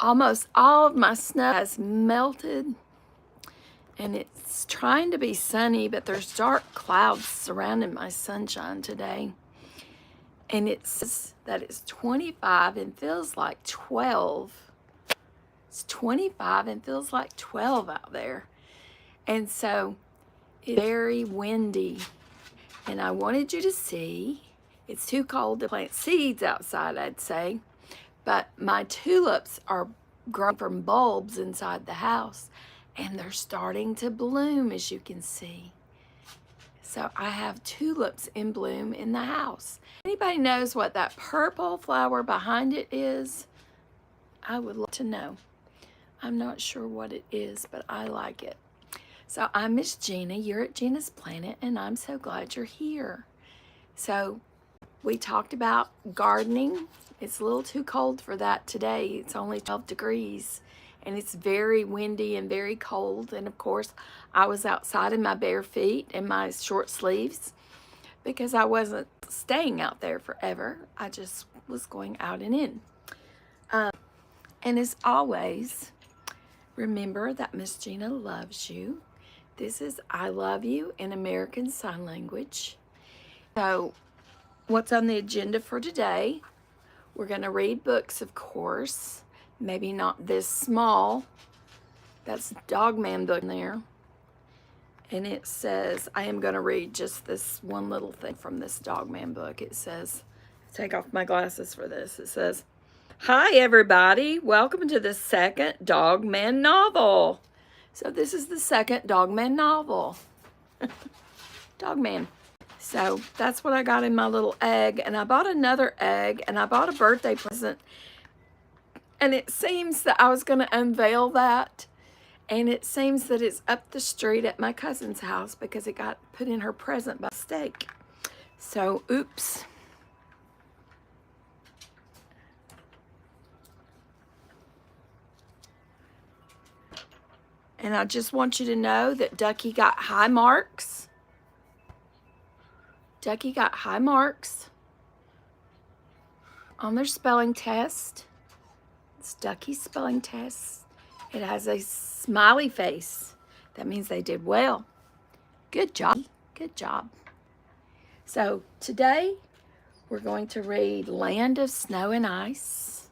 Almost all of my snow has melted, and it's trying to be sunny, but there's dark clouds surrounding my sunshine today. And it says that it's 25 and feels like 12. It's 25 and feels like 12 out there. And so it's very windy. And I wanted you to see, it's too cold to plant seeds outside, I'd say. But my tulips are growing from bulbs inside the house, and they're starting to bloom, as you can see. So I have tulips in bloom in the house. Anybody knows what that purple flower behind it is? I would love to know. I'm not sure what it is, but I like it. So I'm Miss Gina, you're at GinasPlanit, and I'm so glad you're here. So we talked about gardening. It's a little too cold for that today. It's only 12 degrees, and it's very windy and very cold. And of course, I was outside in my bare feet and my short sleeves because I wasn't staying out there forever. I just was going out and in. And as always, remember that Miss Gina loves you. This is I love you in American Sign Language. So what's on the agenda for today? We're going to read books, of course. Maybe not this small. That's Dogman book in there. And it says, I am going to read just this one little thing from this Dogman book. It says, take off my glasses for this. It says, hi everybody, welcome to the second Dogman novel. So this is the second Dogman novel. Dogman. So that's what I got in my little egg, and I bought another egg, and I bought a birthday present, and it seems that I was going to unveil that, and it seems that it's up the street at my cousin's house because it got put in her present by mistake. So, oops. And I just want you to know that Ducky got high marks. Ducky got high marks on their spelling test. It's Ducky's spelling test. It has a smiley face. That means they did well. Good job. Good job. So today we're going to read Land of Snow and Ice.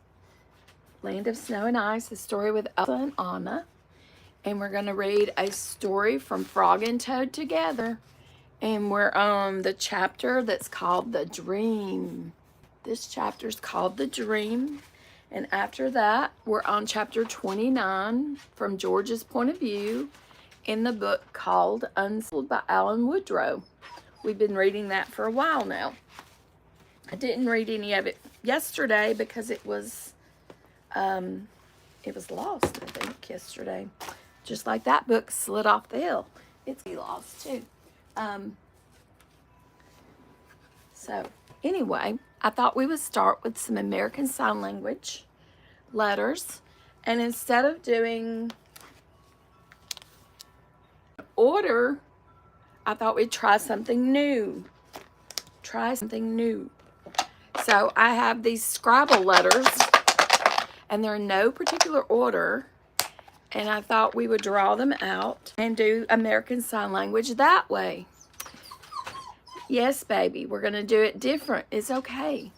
Land of Snow and Ice, a story with Elsa and Anna. And we're going to read a story from Frog and Toad together. And we're on the chapter that's called The Dream. This chapter is called The Dream. And after that, we're on chapter 29 from George's point of view in the book called Unsettled by Alan Woodrow. We've been reading that for a while now. I didn't read any of it yesterday because it was lost, I think, yesterday. Just like that book slid off the hill. It's lost too. So anyway, I thought we would start with some American Sign Language letters. And instead of doing order, I thought we'd try something new. Try something new. So I have these Scrabble letters, and they're in no particular order. And I thought we would draw them out and do American Sign Language that way. Yes, baby, we're going to do it different. It's okay.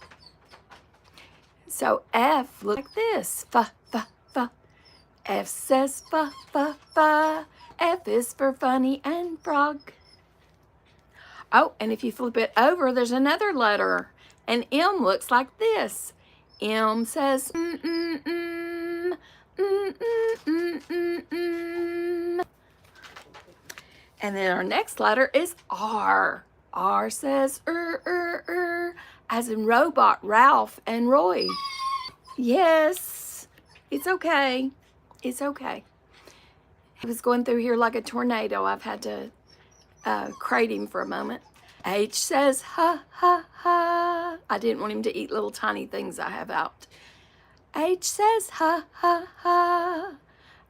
So F looks like this. F, F, F. F says F, F, F. F is for funny and frog. Oh, and if you flip it over, there's another letter. And M looks like this. M says And then our next letter is R. R says as in robot, Ralph and Roy. Yes, it's okay. It's okay. He was going through here like a tornado. I've had to crate him for a moment. H says ha, ha, ha. I didn't want him to eat little tiny things I have out. H says ha, ha, ha.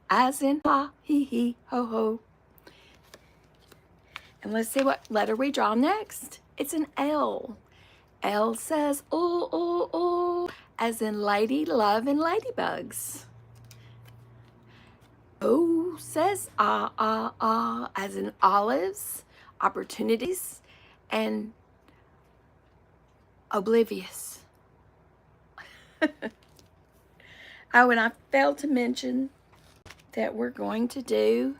As in ha, he, he, ho, ho. And let's see what letter we draw next. It's an L. L says ooh, ooh, ooh, as in lady, love, and ladybugs. O says as in olives, opportunities, and oblivious. Oh, and I failed to mention that we're going to do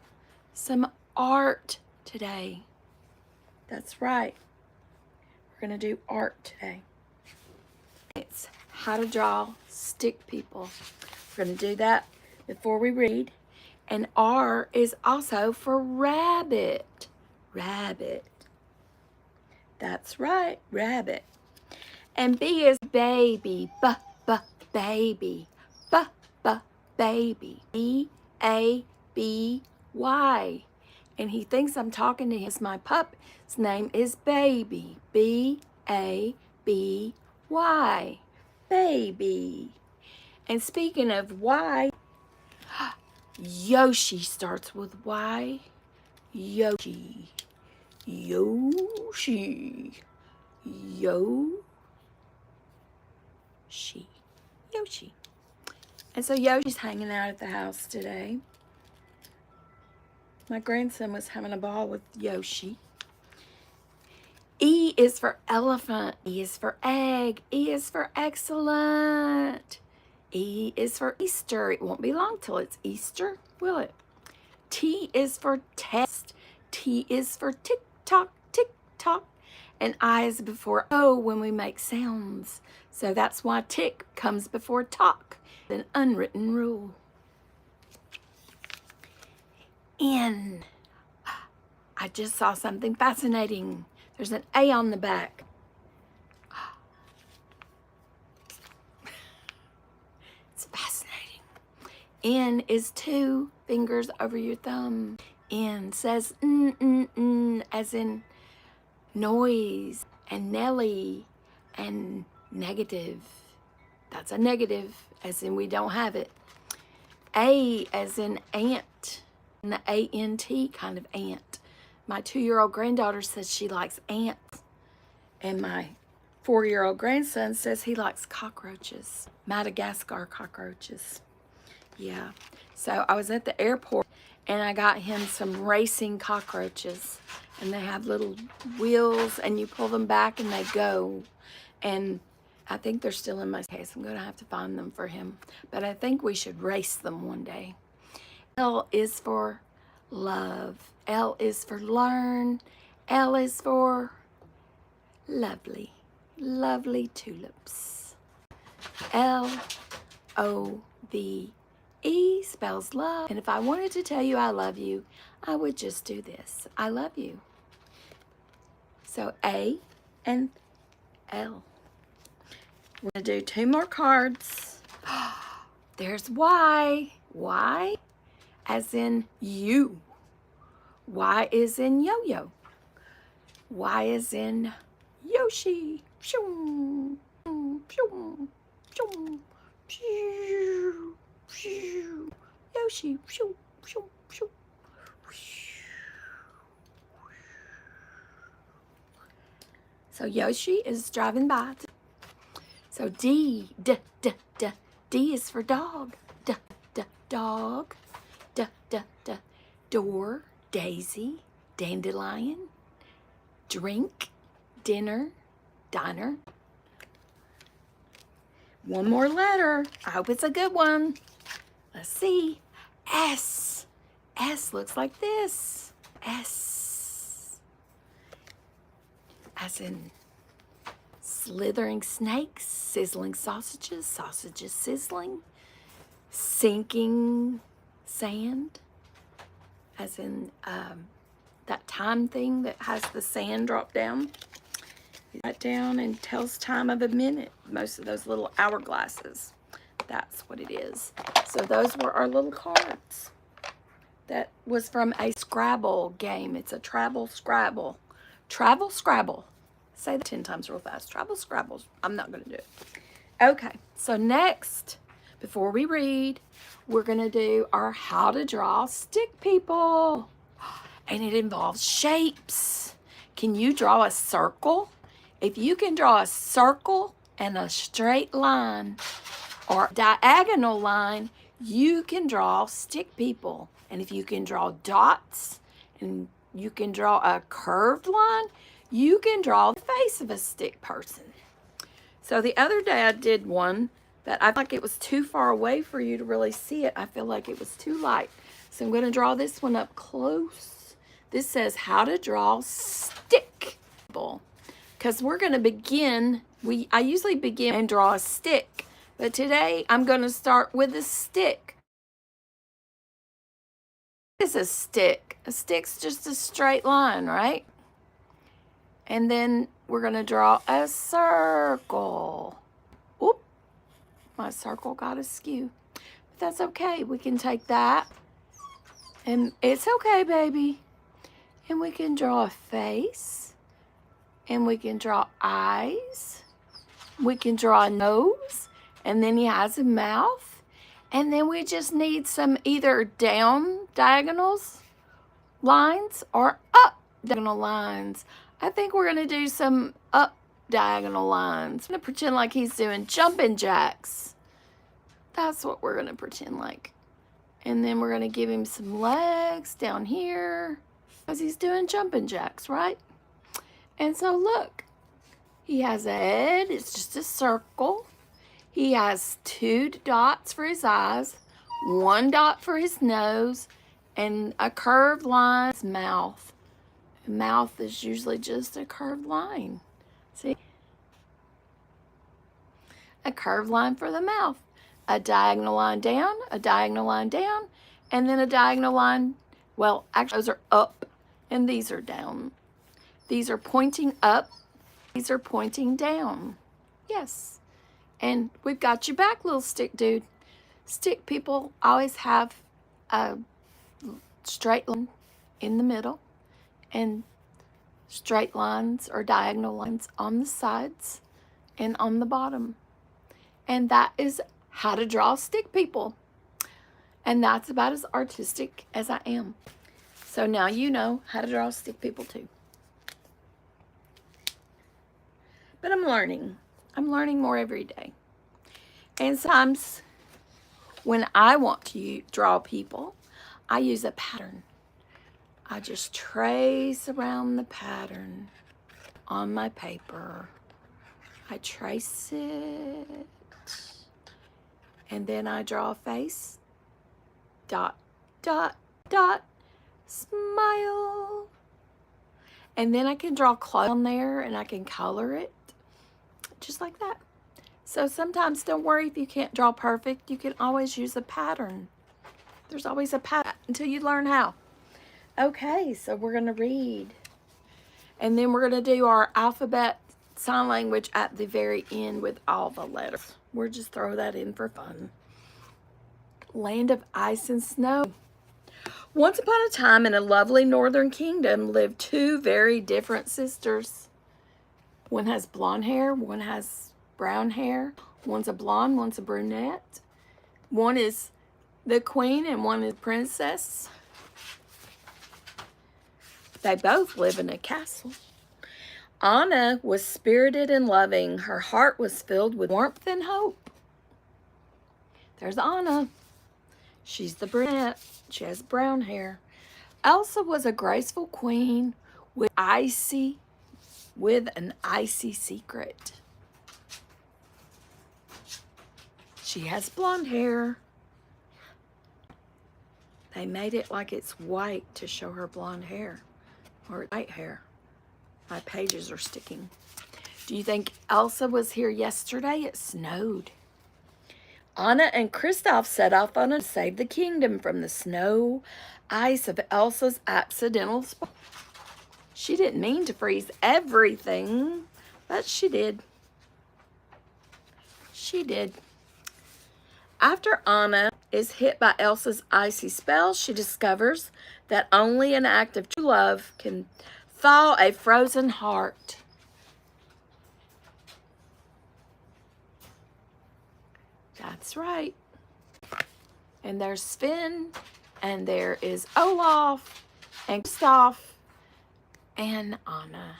some art today. That's right. We're going to do art today. It's how to draw stick people. We're going to do that before we read. And R is also for rabbit. Rabbit. That's right, rabbit. And B is baby. Baby. Baby. B-A-B-Y. And he thinks I'm talking to him. My pup's name is Baby. B-A-B-Y. Baby. And speaking of Y, Yoshi starts with Y. Yoshi. Yoshi. Yoshi. And so Yoshi's hanging out at the house today. My grandson was having a ball with Yoshi. E is for elephant. E is for egg. E is for excellent. E is for Easter. It won't be long till it's Easter, will it? T is for test. T is for tick-tock, tick-tock. And I is before O when we make sounds. So that's why tick comes before talk. An unwritten rule. N. I just saw something fascinating. There's an A on the back. It's fascinating. N is 2 fingers over your thumb. N says as in noise and Nelly and negative. That's a negative, as in we don't have it. A as in ant, and the A-N-T kind of ant. My 2-year-old granddaughter says she likes ants, and my 4-year-old grandson says he likes cockroaches, Madagascar cockroaches. Yeah, so I was at the airport and I got him some racing cockroaches, and they have little wheels and you pull them back and they go. And I think they're still in my case. I'm going to have to find them for him, but I think we should race them one day. L is for love. L is for learn. L is for lovely. Lovely tulips. L-O-V-E spells love. And if I wanted to tell you I love you, I would just do this. I love you. So A and L. We're going to do 2 more cards. There's Y. Y as in you. Y is in yo-yo. Y is in Yoshi. Yoshi. So Yoshi is driving by. So D is for dog. Dog. Door, daisy, dandelion, drink, dinner, diner. One more letter. I hope it's a good one. Let's see. S. S looks like this. S. As in slithering snakes, sizzling sausages, sausages sizzling, sinking sand, as in that time thing that has the sand drop down. That down and tells time of a minute. Most of those little hourglasses. That's what it is. So those were our little cards. That was from a Scrabble game. It's a travel Scrabble. Travel Scrabble. Say that 10 times real fast. Travel Scrabbles. I'm not going to do it. Okay, so next, before we read, we're going to do our how to draw stick people. And it involves shapes. Can you draw a circle? If you can draw a circle and a straight line or diagonal line, you can draw stick people. And if you can draw dots and you can draw a curved line, you can draw the face of a stick person. So the other day I did one that I felt like it was too far away for you to really see it. I feel like it was too light. So I'm going to draw this one up close. This says how to draw stick people. Because we're going to begin, I usually begin and draw a stick. But today I'm going to start with a stick. What is a stick? A stick's just a straight line, right? And then we're going to draw a circle. Oop, my circle got askew. But that's okay. We can take that. And it's okay, baby. And we can draw a face. And we can draw eyes. We can draw a nose. And then he has a mouth. And then we just need some either down diagonals lines or up diagonal lines. I think we're going to do some up diagonal lines. I'm going to pretend like he's doing jumping jacks. That's what we're going to pretend like. And then we're going to give him some legs down here because he's doing jumping jacks, right? And so look, he has a head. It's just a circle. He has 2 dots for his eyes, 1 dot for his nose, and a curved line for his mouth. Mouth is usually just a curved line. See? A curved line for the mouth. A diagonal line down, and then a diagonal line. Well, actually, those are up, and these are down. These are pointing up. These are pointing down. Yes. And we've got your back, little stick dude. Stick people always have a straight line in the middle and straight lines or diagonal lines on the sides and on the bottom. And that is how to draw stick people. And that's about as artistic as I am. So now you know how to draw stick people too. But I'm learning. I'm learning more every day. And sometimes when I want to draw people, I use a pattern. I just trace around the pattern on my paper. I trace it. And then I draw a face. Dot, dot, dot. Smile. And then I can draw clothes on there and I can color it. Just like that. So sometimes don't worry if you can't draw perfect. You can always use a pattern. There's always a pattern until you learn how. Okay, so we're going to read. And then we're going to do our alphabet sign language at the very end with all the letters. We'll just throw that in for fun. Land of ice and snow. Once upon a time in a lovely northern kingdom lived 2 very different sisters. One has blonde hair, one has brown hair. One's a blonde, one's a brunette. One is the queen and one is princess. They both live in a castle. Anna was spirited and loving. Her heart was filled with warmth and hope. There's Anna. She's the brunette. She has brown hair. Elsa was a graceful queen with an icy secret. She has blonde hair. They made it like it's white to show her blonde hair or white hair. My pages are sticking. Do you think Elsa was here yesterday? It snowed. Anna and Kristoff set off on to save the kingdom from the snow, ice of Elsa's accidental spot. She didn't mean to freeze everything, but she did. She did. After Anna is hit by Elsa's icy spell, she discovers that only an act of true love can thaw a frozen heart. That's right. And there's Sven, and there is Olaf, and Gustav, and Anna.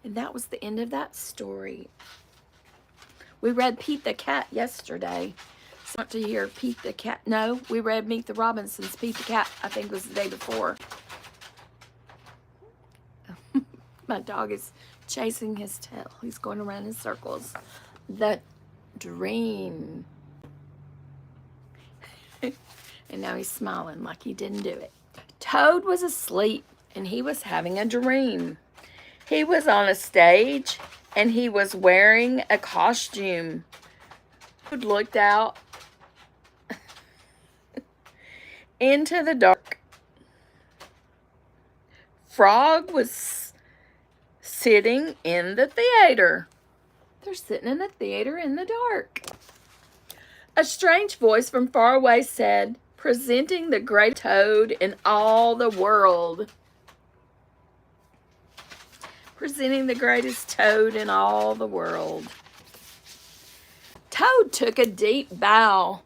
And that was the end of that story. We read Pete the Cat yesterday. So want to hear Pete the Cat? No, we read Meet the Robinsons. Pete the Cat, I think, was the day before. My dog is chasing his tail. He's going around in circles. The dream. And now he's smiling like he didn't do it. Toad was asleep and he was having a dream. He was on a stage and he was wearing a costume. Toad looked out into the dark. Frog was sitting in the theater. They're sitting in the theater in the dark. A strange voice from far away said, "Presenting the great toad in all the world." Presenting the greatest toad in all the world. Toad took a deep bow.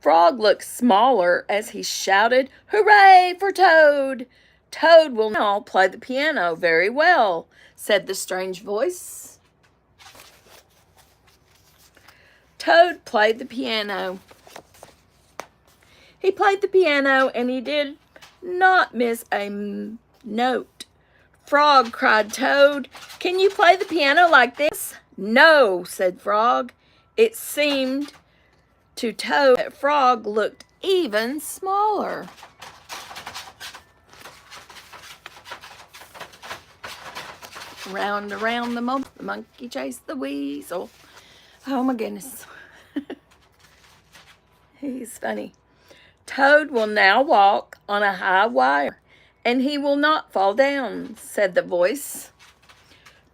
Frog looked smaller as he shouted, "Hooray for Toad! Toad will now play the piano very well," said the strange voice. Toad played the piano. He played the piano and he did not miss a note. "Frog," cried Toad, "can you play the piano like this?" "No," said Frog. It seemed to Toad that Frog looked even smaller. Round and around the monkey chased the weasel. Oh my goodness. He's funny. "Toad will now walk on a high wire, and he will not fall down," said the voice.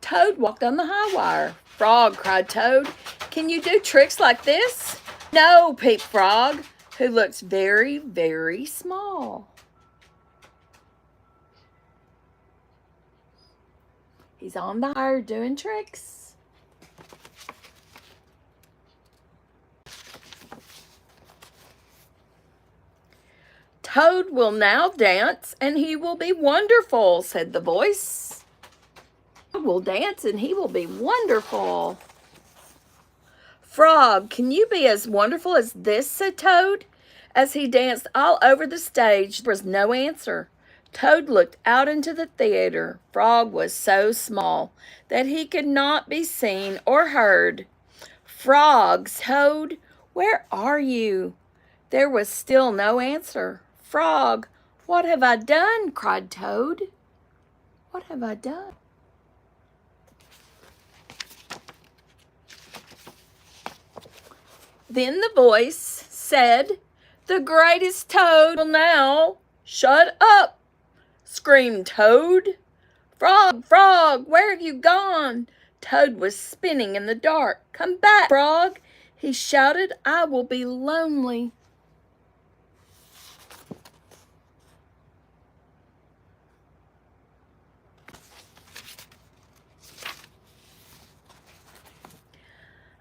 Toad walked on the high wire. "Frog," cried Toad, "can you do tricks like this?" "No," peeped Frog, who looks very, very small. He's on the wire doing tricks. "Toad will now dance and he will be wonderful," said the voice. "Toad will dance and he will be wonderful." "Frog, can you be as wonderful as this?" said Toad. As he danced all over the stage, there was no answer. Toad looked out into the theater. Frog was so small that he could not be seen or heard. "Frog, Toad, where are you?" There was still no answer. "Frog, what have I done?" cried Toad. "What have I done?" Then the voice said, "The greatest Toad will now..." "Shut up!" screamed Toad. "Frog, Frog, where have you gone?" Toad was spinning in the dark. "Come back, Frog," he shouted. "I will be lonely."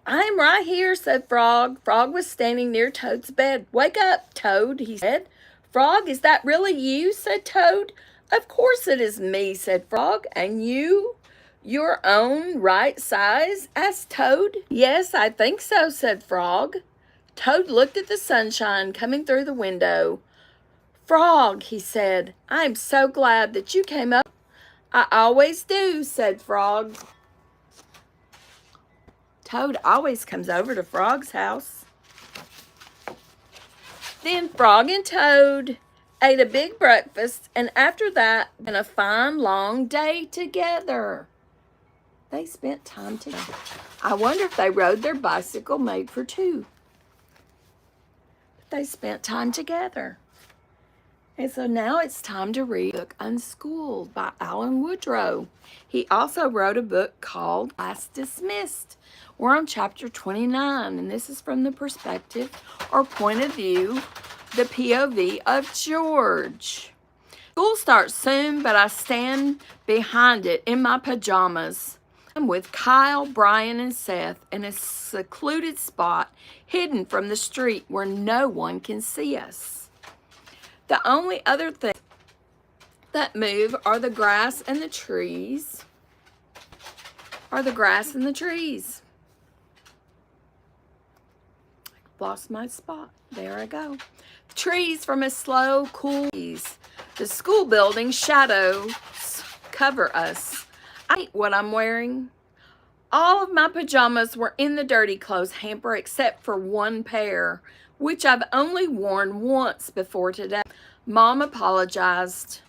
"I'm right here," said Frog. Frog was standing near Toad's bed. "Wake up, Toad," he said. "Frog, is that really you?" said Toad. "Of course it is me," said Frog. "And you, your own right size?" asked Toad. "Yes, I think so," said Frog. Toad looked at the sunshine coming through the window. "Frog," he said, "I'm so glad that you came up." "I always do," said Frog. Toad always comes over to Frog's house. Then Frog and Toad ate a big breakfast, and after that, and a fine long day together. They spent time together. I wonder if they rode their bicycle made for two. But they spent time together. And so now it's time to read the book Unschooled by Alan Woodrow. He also wrote a book called Class Dismissed. We're on chapter 29, and this is from the perspective or point of view, the POV of George. School starts soon, but I stand behind it in my pajamas. I'm with Kyle, Brian, and Seth in a secluded spot hidden from the street where no one can see us. The only other things that move are the grass and the trees. or the grass and the trees. Lost my spot. There I go. Trees from a slow, cool breeze. The school building shadows cover us. I hate what I'm wearing. All of my pajamas were in the dirty clothes hamper except for one pair, which I've only worn once before today. Mom apologized.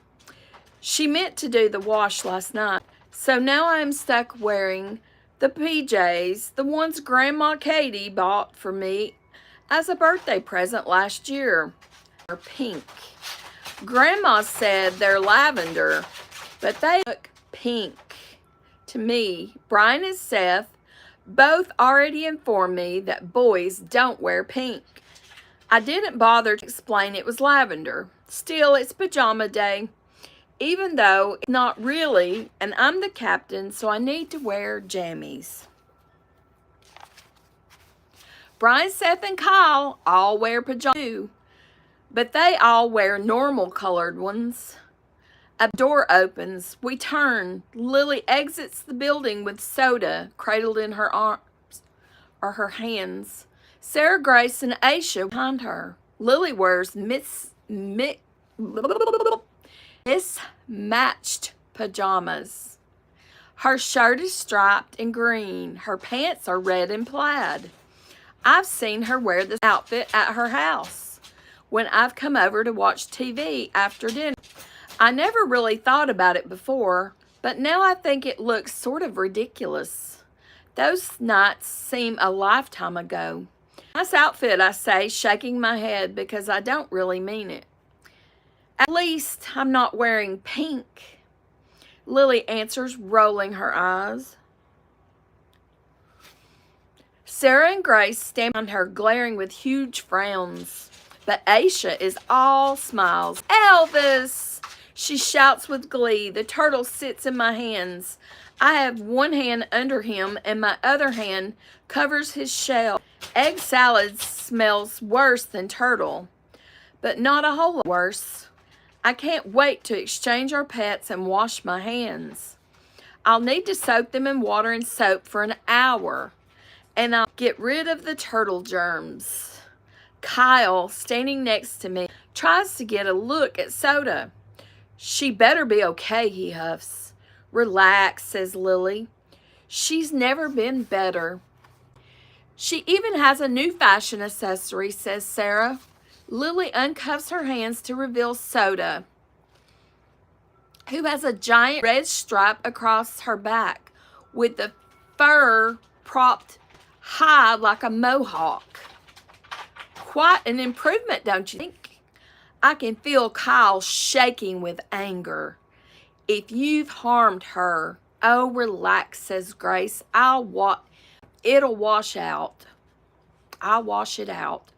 She meant to do the wash last night, so now I'm stuck wearing the PJs, the ones Grandma Katie bought for me as a birthday present last year. They're pink. Grandma said they're lavender, but they look pink to me. Brian and Seth both already informed me that boys don't wear pink. I didn't bother to explain it was lavender. Still, it's pajama day, even though it's not really, and I'm the captain, so I need to wear jammies. Brian, Seth, and Kyle all wear pajamas too, but they all wear normal colored ones. A door opens. We turn. Lily exits the building with soda cradled in her arms or her hands. Sarah, Grace, and Aisha behind her. Lily wears mismatched pajamas. Her shirt is striped and green. Her pants are red and plaid. I've seen her wear this outfit at her house when I've come over to watch TV after dinner. I never really thought about it before, but now I think it looks sort of ridiculous. Those nights seem a lifetime ago. Nice outfit, I say, shaking my head because I don't really mean it. At least I'm not wearing pink, Lily answers, rolling her eyes. Sarah and Grace stand on her, glaring with huge frowns. But Aisha is all smiles. Elvis! She shouts with glee. The turtle sits in my hands. I have one hand under him and my other hand covers his shell. Egg salad smells worse than turtle, but not a whole lot worse. I can't wait to exchange our pets and wash my hands. I'll need to soak them in water and soap for an hour, and I'll get rid of the turtle germs. Kyle, standing next to me, tries to get a look at Soda. She better be okay, he huffs. Relax, says Lily. She's never been better. She even has a new fashion accessory, says Sarah. Lily uncuffs her hands to reveal Soda, who has a giant red stripe across her back with the fur propped high like a mohawk. Quite an improvement, don't you think? I can feel Kyle shaking with anger. If you've harmed her, oh, relax, says Grace. It'll wash out. I'll wash it out.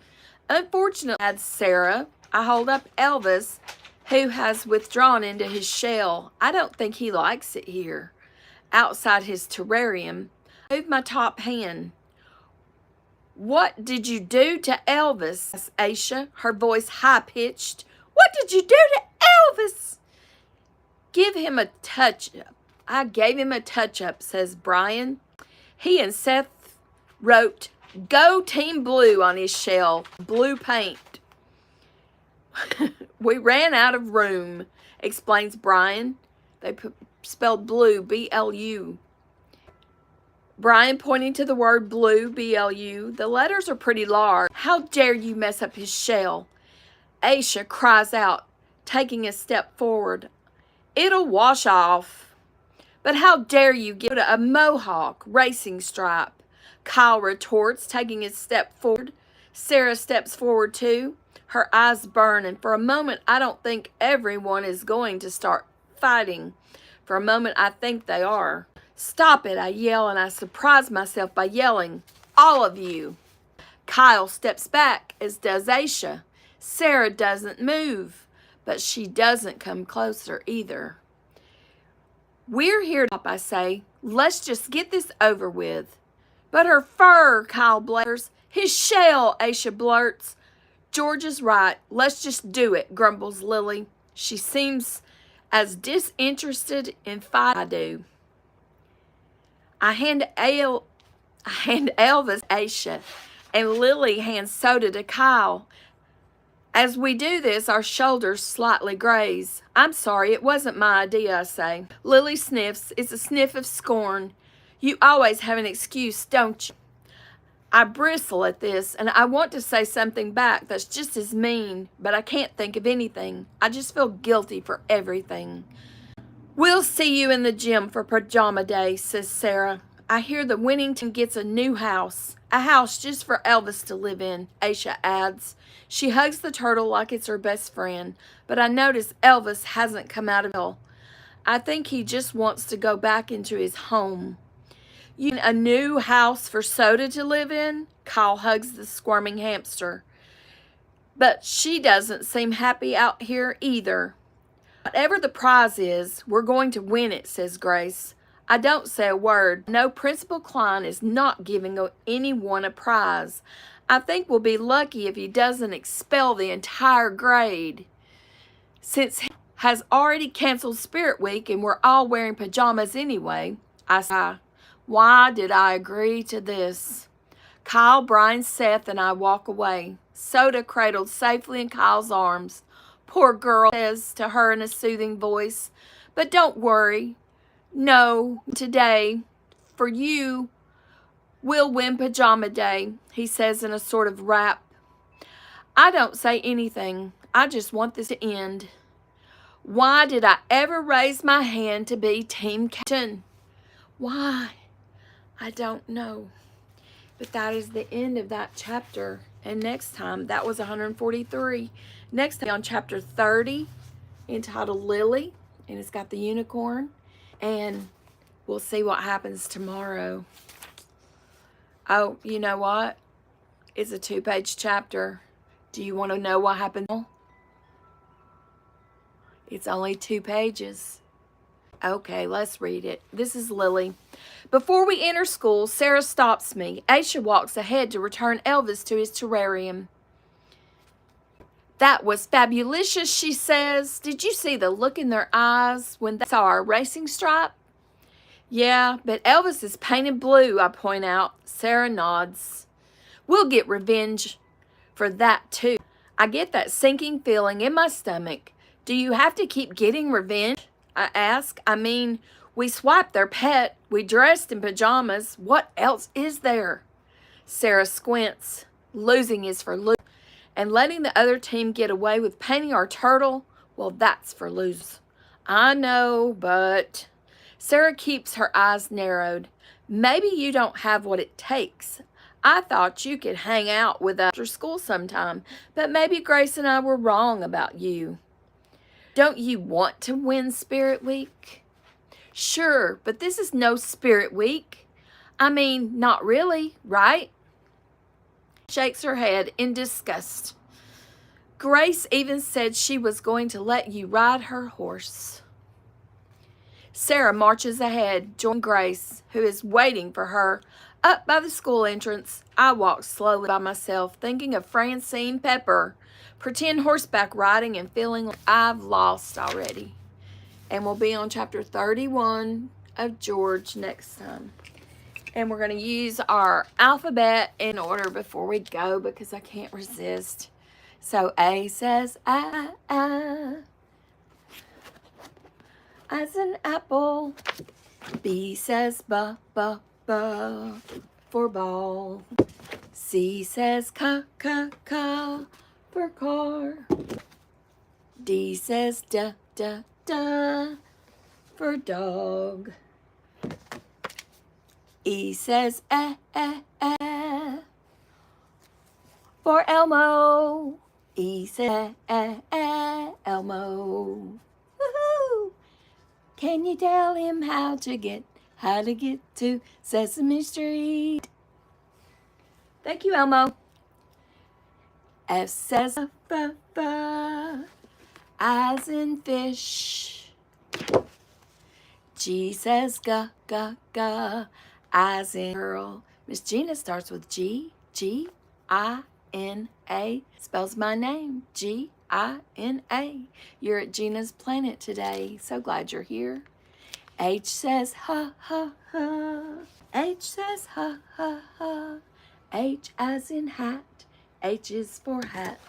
Unfortunately, adds Sarah, I hold up Elvis, who has withdrawn into his shell. I don't think he likes it here. Outside his terrarium, I move my top hand. What did you do to Elvis? Asked Aisha, her voice high-pitched. What did you do to Elvis? Give him a touch-up. I gave him a touch-up, says Brian. He and Seth wrote, Go Team Blue on his shell. Blue paint. We ran out of room, explains Brian. They spelled blue, B-L-U. Brian pointing to the word blue, B-L-U. The letters are pretty large. How dare you mess up his shell? Aisha cries out, taking a step forward. It'll wash off. But how dare you give it a mohawk racing stripe? Kyle retorts, taking a step forward. Sarah steps forward too. Her eyes burn, and for a moment I don't think everyone is going to start fighting. For a moment I think they are. Stop it, I yell, and I surprise myself by yelling, all of you. Kyle steps back, as does Aisha. Sarah doesn't move, but she doesn't come closer either. We're here to help, I say. Let's just get this over with. But her fur, Kyle blares. His shell, Aisha blurts. George is right. Let's just do it, grumbles Lily. She seems as disinterested in fight as I do. I hand Elvis Aisha, and Lily hands soda to Kyle. As we do this, our shoulders slightly graze. I'm sorry, it wasn't my idea, I say. Lily sniffs. It's a sniff of scorn. You always have an excuse, don't you? I bristle at this, and I want to say something back that's just as mean, but I can't think of anything. I just feel guilty for everything. We'll see you in the gym for pajama day, says Sarah. I hear the winning team gets a new house. A house just for Elvis to live in, Aisha adds. She hugs the turtle like it's her best friend, but I notice Elvis hasn't come out of hell. I think he just wants to go back into his home. You need a new house for Soda to live in? Kyle hugs the squirming hamster. But she doesn't seem happy out here either. Whatever the prize is, we're going to win it, says Grace. I don't say a word. No, Principal Klein is not giving anyone a prize. I think we'll be lucky if he doesn't expel the entire grade. Since he has already canceled Spirit Week and we're all wearing pajamas anyway, I sigh. Why did I agree to this? Kyle, Brian, Seth, and I walk away. Soda cradled safely in Kyle's arms. Poor girl, says to her in a soothing voice. But don't worry. No, today, for you, we'll win pajama day, he says in a sort of rap. I don't say anything. I just want this to end. Why did I ever raise my hand to be team captain? Why? I don't know. But that is the end of that chapter. And next time, that was 143. Next time on chapter 30, entitled Lily, and it's got the unicorn. And we'll see what happens tomorrow. Oh, you know what? It's a 2-page chapter. Do you want to know what happened? It's only 2 pages. Okay, let's read it. This is Lily. Before we enter school, Sarah stops me. Aisha walks ahead to return Elvis to his terrarium. That was fabulicious, she says. Did you see the look in their eyes when they saw our racing stripe? Yeah, but Elvis is painted blue, I point out. Sarah nods. We'll get revenge for that too. I get that sinking feeling in my stomach. Do you have to keep getting revenge? I ask. I mean, we swiped their pet. We dressed in pajamas. What else is there? Sarah squints. Losing is for losing. And letting the other team get away with painting our turtle, well, that's for losers. I know, but... Sarah keeps her eyes narrowed. Maybe you don't have what it takes. I thought you could hang out with us after school sometime, but maybe Grace and I were wrong about you. Don't you want to win Spirit Week? Sure, but this is no Spirit Week. I mean, not really, right? Shakes her head in disgust. Grace even said she was going to let you ride her horse. Sarah marches ahead, joining Grace, who is waiting for her up by the school entrance. I walk slowly by myself, thinking of Francine Pepper, pretend horseback riding and feeling like I've lost already. And we'll be on chapter 31 of George next time. And we're going to use our alphabet in order before we go because I can't resist. So A says I as an apple. B says ba for ball. C says ka for car. D says da for dog. E says for Elmo. E says Elmo. Woohoo! Can you tell him how to get to Sesame Street? Thank you, Elmo. F says as in fish. G says ga as in girl. Miss Gina starts with G. G-I-N-A spells my name. G-I-N-A. You're at Gina's Planet today. So glad you're here. H says ha ha ha. H says ha ha ha. H as in hat. H is for hat.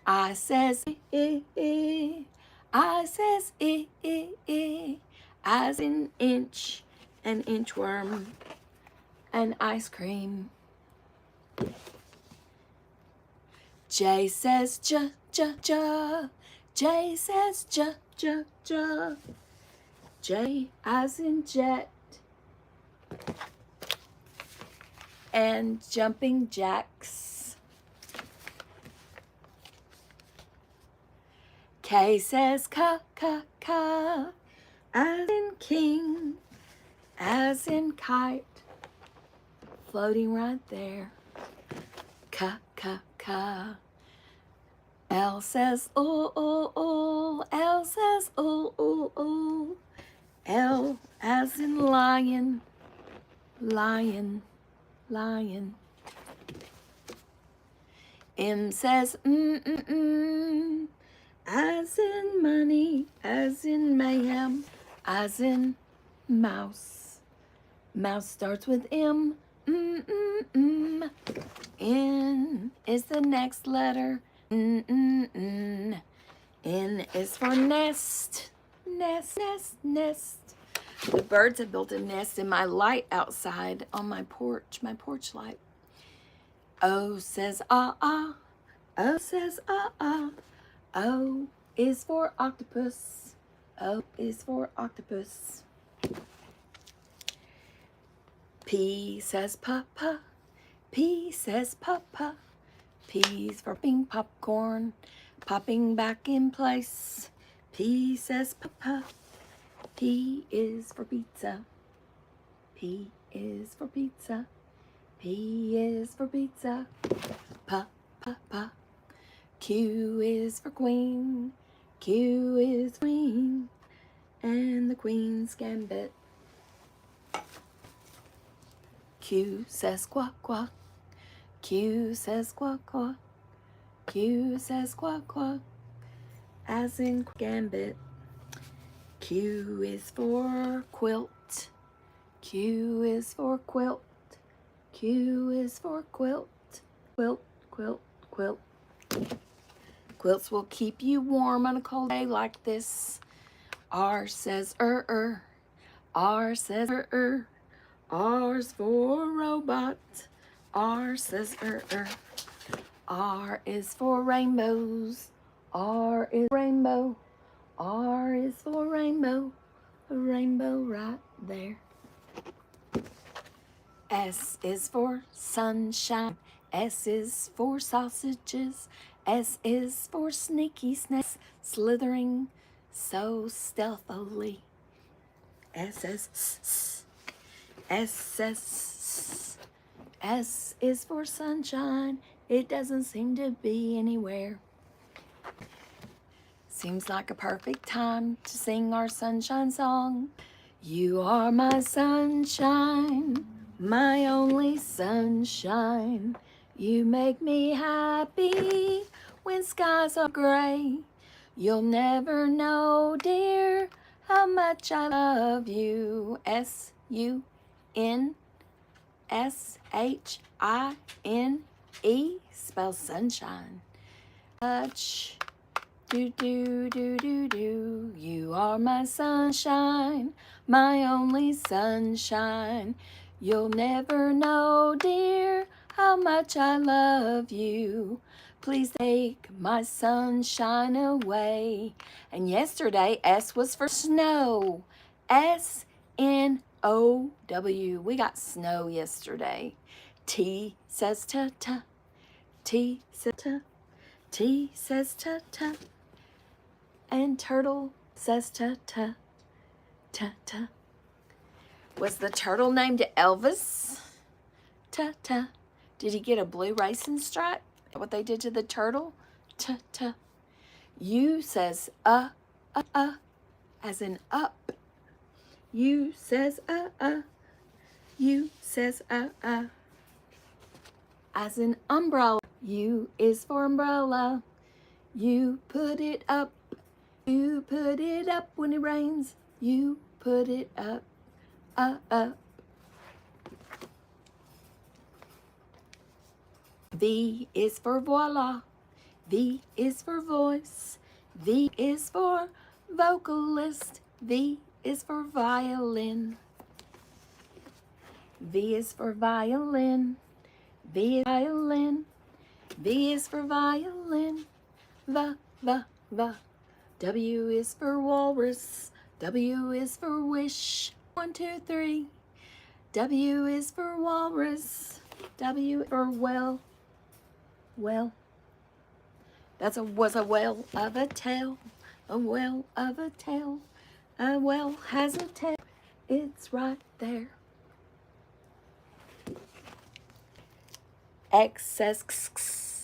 I says eh eh. I says eh eh eh. As in inch, an inchworm, an ice cream. J says j j j. J says j j j. J as in jet, and jumping jacks. K says ka ka ka, as in king, as in kite, floating right there. Ka ka ka. L says ooh ooh ooh. L says ooh ooh ooh. L as in lion, lion, lion. M says as in money, as in mayhem, as in mouse. Mouse starts with M. N is the next letter. N is for nest. Nest, nest, nest. The birds have built a nest in my light outside on my porch light. O says ah ah. O says ah ah. O is for octopus. O is for octopus. P says papa. P says papa. P's for ping popcorn, popping back in place. P says papa. P is for pizza. P is for pizza. P is for pizza. Pa pa pa. Q is for queen. Q is queen, and the queen's gambit. Q says quack quack. Q says quack quack. Q says quack quack, as in gambit. Q is for quilt. Q is for quilt. Q is for quilt. Quilt, quilt, quilt. Quilts will keep you warm on a cold day like this. R says er. R says er. R's for robot. R says er. R is for rainbows. R is rainbow. R is for rainbow. A rainbow right there. S is for sunshine. S is for sausages. S is for sneaky snakes slithering so stealthily. S says s. S says s. S is for sunshine. It doesn't seem to be anywhere. Seems like a perfect time to sing our sunshine song. You are my sunshine, my only sunshine. You make me happy when skies are gray. You'll never know, dear, how much I love you. S-U-N-S-H-I-N-E spells sunshine. Touch, do, do, do, do, do. You are my sunshine, my only sunshine. You'll never know, dear, how much I love you. Please take my sunshine away. And yesterday, S was for snow. S-N-O-W. We got snow yesterday. T says ta-ta. T says ta. T says ta-ta. And turtle says ta-ta. Ta-ta. Was the turtle named Elvis? Ta-ta. Did he get a blue racing stripe? What they did to the turtle? Ta-ta. U says as in up. U says U says as in umbrella. U is for umbrella. You put it up. You put it up when it rains. You put it up, up. V is for voila. V is for voice. V is for vocalist. V is for violin. V is for violin. V is violin. V is for violin. Va, va, va. W is for walrus. W is for wish. 1, 2, 3. W is for walrus. W for well. Well. Was a whale of a tail. A whale of a tail. A whale has a tail. It's right there. X says x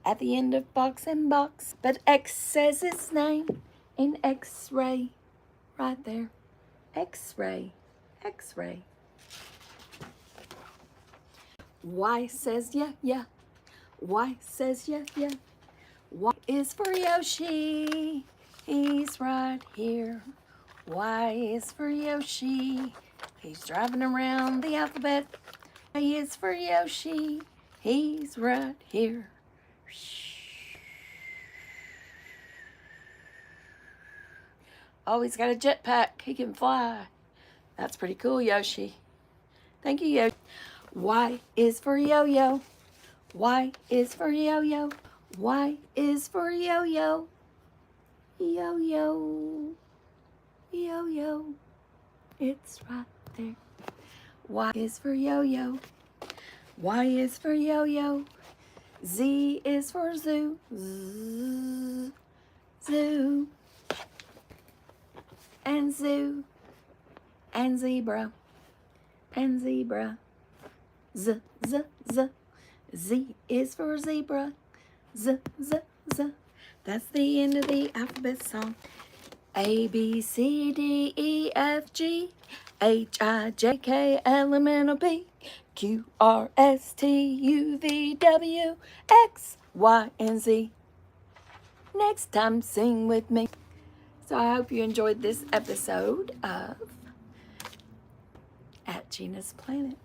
at the end of box and box, but X says its name in X-ray right there. X-ray, X-ray. Y says yeah, yeah. Y says yeah, yeah. Y is for Yoshi. He's right here. Y is for Yoshi. He's driving around the alphabet. Y is for Yoshi. He's right here. Oh, he's got a jetpack. He can fly. That's pretty cool, Yoshi. Thank you, Yoshi. Y is for yo-yo. Y is for yo-yo. Y is for yo-yo. Yo-yo. Yo-yo. It's right there. Y is for yo-yo. Y is for yo-yo. Z is for zoo. Z, zoo. And zoo. And zebra. And zebra. Z, z, z. Z is for zebra. Z, z, z. That's the end of the alphabet song. A, B, C, D, E, F, G, H, I, J, K, L, M, N, O, P, Q, R, S, T, U, V, W, X, Y, and Z. Next time, sing with me. So I hope you enjoyed this episode of At Gina's Planet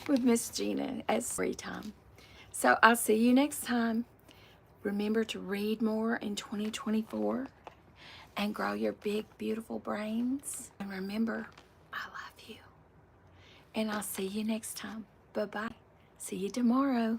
with Miss Gina at Storytime. So I'll see you next time. Remember to read more in 2024 and grow your big, beautiful brains. And remember, I love you. And I'll see you next time. Bye-bye. See you tomorrow.